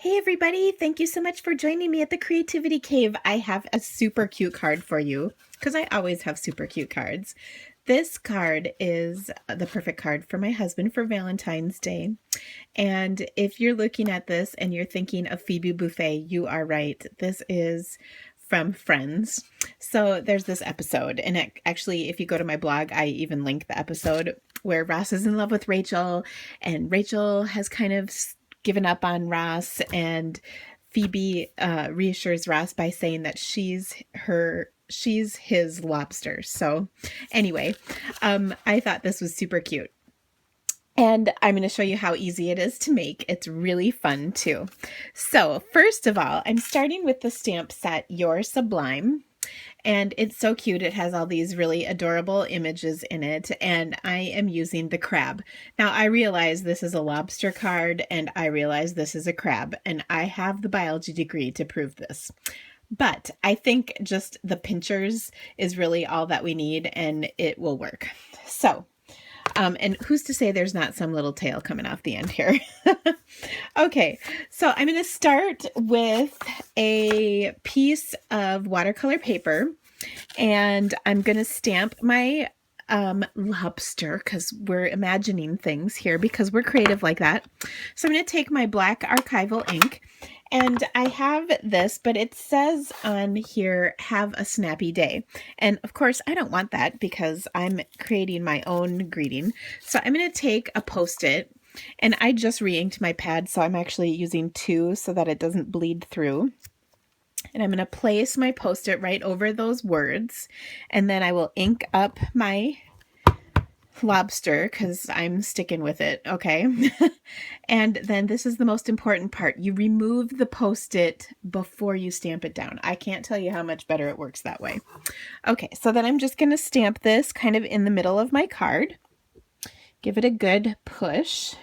Hey everybody, thank you so much for joining me at the Creativity Cave. I have a super cute card for you because I always have super cute cards. This card is the perfect card for my husband for Valentine's Day. And if you're looking at this and you're thinking of Phoebe Buffay, you are right. This is from Friends. So there's this episode, and actually, if you go to my blog, I even link the episode where Ross is in love with Rachel, and Rachel has kind of given up on Ross, and Phoebe reassures Ross by saying that she's his lobster. So anyway, I thought this was super cute. And I'm going to show you how easy it is to make. It's really fun too. So first of all, I'm starting with the stamp set Youre Sublime. And it's so cute. It has all these really adorable images in it. And I am using the crab. Now, I realize this is a lobster card, and I realize this is a crab. And I have the biology degree to prove this. But I think just the pinchers is really all that we need, and it will work. So, and who's to say there's not some little tail coming off the end here? Okay, so I'm going to start with a piece of watercolor paper, and I'm going to stamp my lobster, because we're imagining things here because we're creative like that. So I'm going to take my black archival ink, and I have this, but it says on here, have a snappy day. And of course, I don't want that because I'm creating my own greeting. So I'm going to take a Post-it, and I just re-inked my pad, so I'm actually using two so that it doesn't bleed through. And I'm going to place my Post-it right over those words, and then I will ink up my lobster because I'm sticking with it, okay? And then this is the most important part. You remove the Post-it before you stamp it down. I can't tell you how much better it works that way. Okay, so then I'm just going to stamp this kind of in the middle of my card. Give it a good push.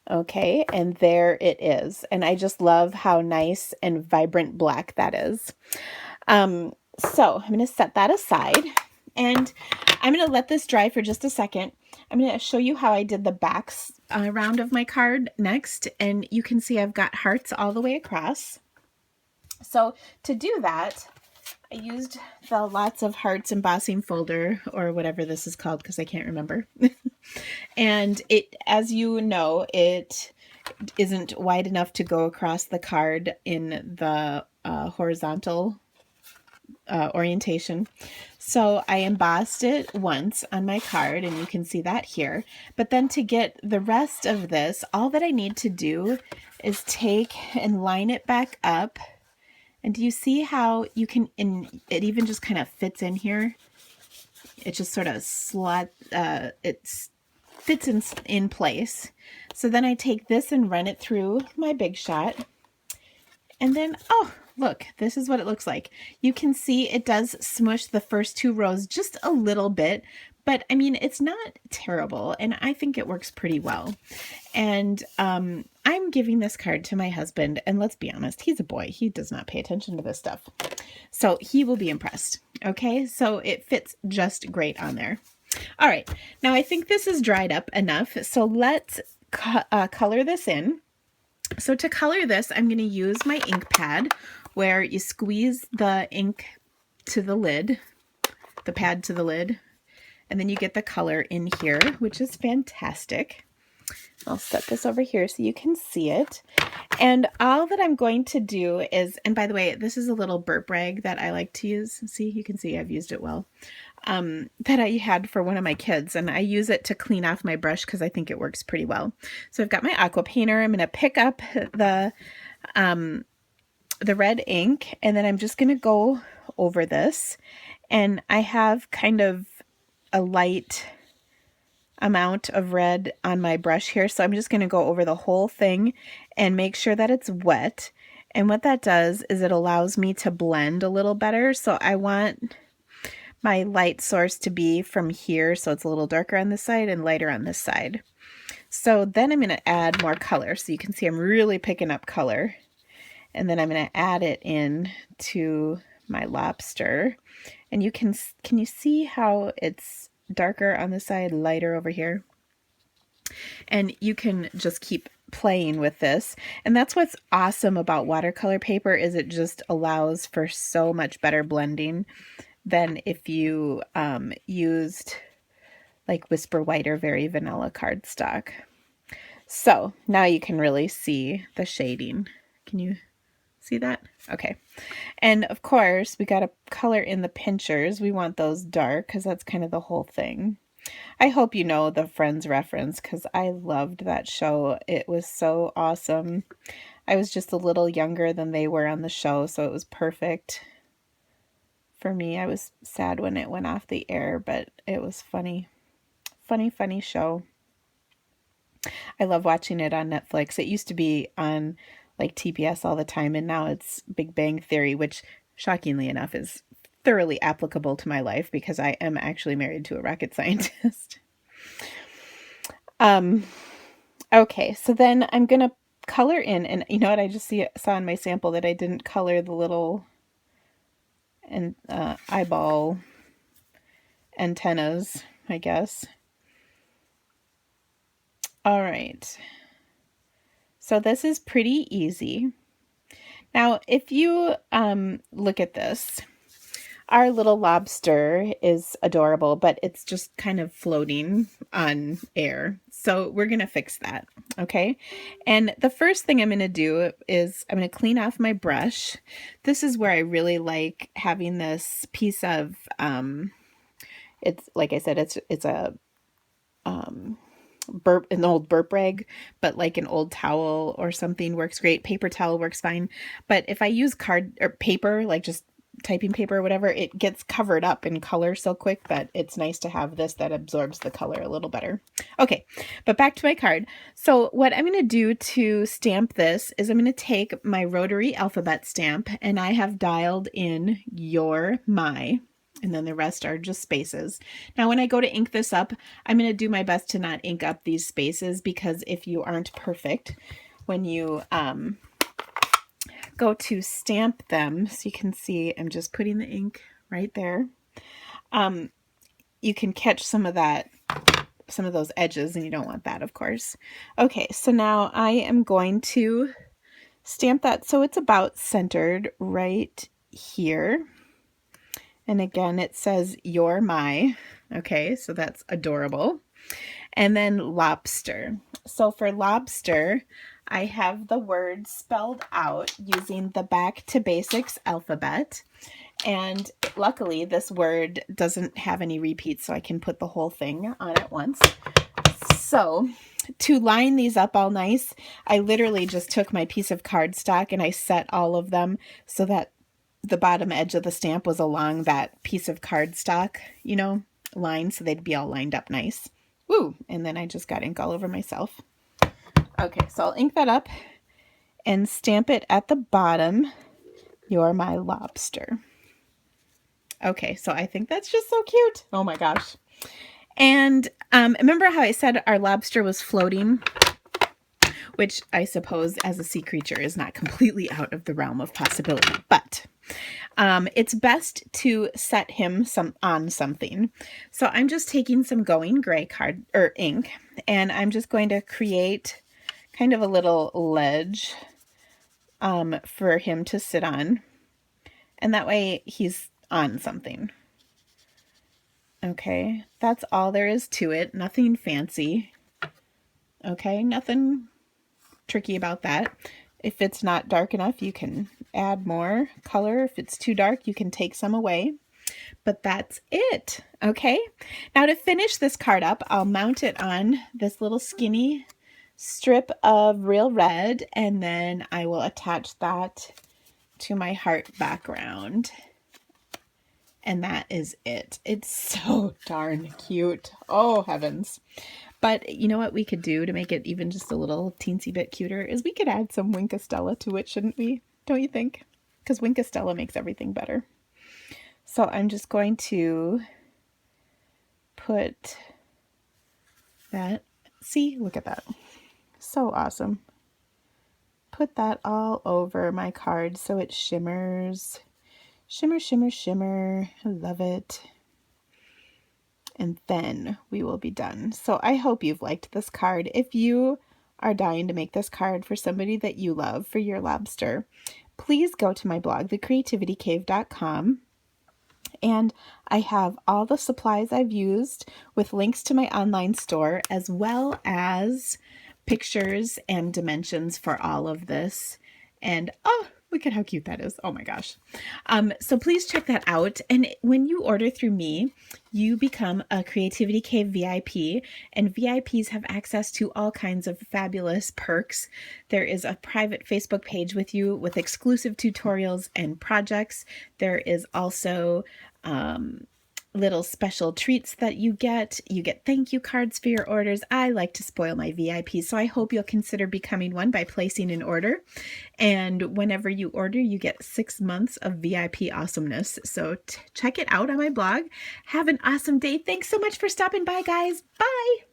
Okay, and there it is. And I just love how nice and vibrant black that is. So I'm going to set that aside, and I'm going to let this dry for just a second. I'm going to show you how I did the backs round of my card next, and you can see I've got hearts all the way across. So to do that, I used the Lots of Hearts embossing folder, or whatever this is called because I can't remember. And it, as you know, it isn't wide enough to go across the card in the horizontal orientation. So I embossed it once on my card, and you can see that here. But then to get the rest of this, all that I need to do is take and line it back up. And do you see how you can, it even just kind of fits in here? It just sort of it fits in place. So then I take this and run it through my Big Shot. And then, oh, look, this is what it looks like. You can see it does smush the first two rows just a little bit, but I mean, it's not terrible, and I think it works pretty well. And I'm giving this card to my husband, and let's be honest, he's a boy. He does not pay attention to this stuff. So he will be impressed. Okay, so it fits just great on there. All right, now I think this is dried up enough, so let's color this in. So to color this, I'm going to use my ink pad, where you squeeze the ink to the lid, the pad to the lid, and then you get the color in here, which is fantastic. I'll set this over here so you can see it. And all that I'm going to do is, and by the way, this is a little burp rag that I like to use. See, you can see I've used it well. That I had for one of my kids, and I use it to clean off my brush because I think it works pretty well. So I've got my aqua painter. I'm going to pick up the red ink, and then I'm just going to go over this. And I have kind of a light amount of red on my brush here, so I'm just going to go over the whole thing and make sure that it's wet. And what that does is it allows me to blend a little better. So I want my light source to be from here, so it's a little darker on this side and lighter on this side. So then I'm going to add more color, so you can see I'm really picking up color. And then I'm going to add it in to my lobster. And can you see how it's darker on this side, lighter over here? And you can just keep playing with this. And that's what's awesome about watercolor paper, is it just allows for so much better blending than if you used like Whisper White or Very Vanilla cardstock. So now you can really see the shading. Can you see that? Okay. And of course, we got to color in the pinchers. We want those dark because that's kind of the whole thing. I hope you know the Friends reference because I loved that show. It was so awesome. I was just a little younger than they were on the show, so it was perfect for me. I was sad when it went off the air, but it was funny. Funny, funny show. I love watching it on Netflix. It used to be on like TBS all the time, and now it's Big Bang Theory, which shockingly enough is thoroughly applicable to my life because I am actually married to a rocket scientist. Okay, so then I'm gonna color in, and you know what, I just saw in my sample that I didn't color the little and eyeball antennas, I guess. All right. So this is pretty easy. Now, if you look at this, our little lobster is adorable, but it's just kind of floating on air. So we're going to fix that, okay? And the first thing I'm going to do is I'm going to clean off my brush. This is where I really like having this piece of, it's like I said, it's a an old burp rag, but like an old towel or something works great. Paper towel works fine. But if I use card or paper, like just typing paper or whatever, it gets covered up in color so quick that it's nice to have this that absorbs the color a little better. Okay, but back to my card. So what I'm going to do to stamp this is I'm going to take my rotary alphabet stamp, and I have dialed in your, my, and then the rest are just spaces. Now, when I go to ink this up, I'm going to do my best to not ink up these spaces, because if you aren't perfect, when you go to stamp them, so you can see I'm just putting the ink right there, you can catch some of that, some of those edges, and you don't want that, of course. Okay, so now I am going to stamp that so it's about centered right here. And again, it says You're My. Okay, so that's adorable. And then lobster. So for lobster, I have the word spelled out using the Back to Basics alphabet. And luckily, this word doesn't have any repeats, so I can put the whole thing on at once. So to line these up all nice, I literally just took my piece of cardstock and I set all of them so that the bottom edge of the stamp was along that piece of cardstock, you know, line, so they'd be all lined up nice. Woo! And then I just got ink all over myself. Okay, so I'll ink that up and stamp it at the bottom. You're my lobster. Okay, so I think that's just so cute. Oh my gosh. And remember how I said our lobster was floating? Which I suppose as a sea creature is not completely out of the realm of possibility, but it's best to set him on something. So I'm just taking some going gray card or ink, and I'm just going to create kind of a little ledge for him to sit on, and that way he's on something. Okay, that's all there is to it. Nothing fancy. Okay, nothing tricky about that. If it's not dark enough, you can add more color. If it's too dark, you can take some away. But that's it. Okay. Now to finish this card up, I'll mount it on this little skinny strip of real red, and then I will attach that to my heart background. And that is it. It's so darn cute. Oh, heavens. But you know what we could do to make it even just a little teensy bit cuter is we could add some Winkastella to it, shouldn't we? Don't you think? Because Winkastella makes everything better. So I'm just going to put that. See, look at that. So awesome. Put that all over my card so it shimmers. Shimmer, shimmer, shimmer. I love it. And then we will be done. So I hope you've liked this card. If you are dying to make this card for somebody that you love for your lobster, please go to my blog, thecreativitykave.com. And I have all the supplies I've used with links to my online store, as well as pictures and dimensions for all of this. And oh, look at how cute that is. Oh my gosh. So please check that out. And when you order through me, you become a Creativity Cave VIP, and VIPs have access to all kinds of fabulous perks. There is a private Facebook page with you with exclusive tutorials and projects. There is also little special treats that you get. You get thank you cards for your orders. I like to spoil my VIPs, so I hope you'll consider becoming one by placing an order. And whenever you order, you get 6 months of VIP awesomeness. So check it out on my blog. Have an awesome day. Thanks so much for stopping by, guys. Bye.